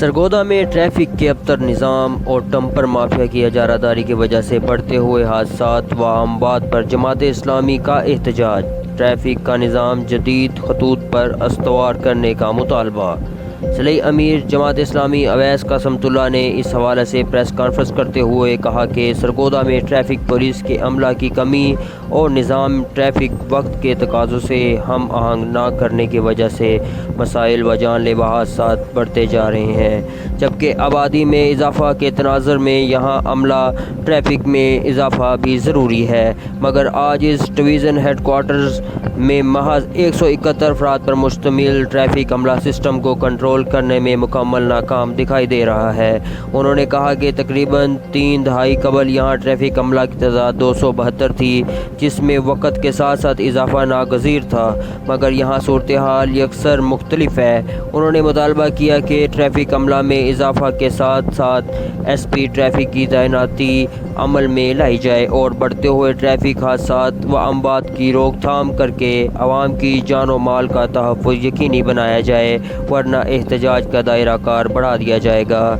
سرگودا میں ٹریفک کے ابتر نظام اور ڈمپر مافیا کی اجارہ داری کی وجہ سے بڑھتے ہوئے حادثات و اموات پر جماعت اسلامی کا احتجاج۔ ٹریفک کا نظام جدید خطوط پر استوار کرنے کا مطالبہ۔ صلح امیر جماعت اسلامی اویس قاسمۃ اللہ نے اس حوالے سے پریس کانفرنس کرتے ہوئے کہا کہ سرگودا میں ٹریفک پولیس کے عملہ کی کمی اور نظام ٹریفک وقت کے تقاضوں سے ہم آہنگ نہ کرنے کی وجہ سے مسائل و جان لیوا حادثات بڑھتے جا رہے ہیں، جبکہ آبادی میں اضافہ کے تناظر میں یہاں عملہ ٹریفک میں اضافہ بھی ضروری ہے، مگر آج اس ڈویژن ہیڈ کوارٹرز میں محض 171 افراد پر مشتمل ٹریفک عملہ سسٹم کو کنٹرول کرنے میں مکمل ناکام دکھائی دے رہا ہے۔ انہوں نے کہا کہ تقریباً 3 دہائی قبل یہاں ٹریفک عملہ کی تعداد 272 تھی، جس میں وقت کے ساتھ ساتھ اضافہ ناگزیر تھا، مگر یہاں صورتحال یکسر مختلف ہے۔ انہوں نے مطالبہ کیا کہ ٹریفک عملہ میں اضافہ کے ساتھ ساتھ ایس پی ٹریفک کی تعیناتی عمل میں لائی جائے اور بڑھتے ہوئے ٹریفک حادثات و اموات کی روک تھام کر کے عوام کی جان و مال کا تحفظ یقینی بنایا جائے، ورنہ احتجاج کا دائرہ کار بڑھا دیا جائے گا۔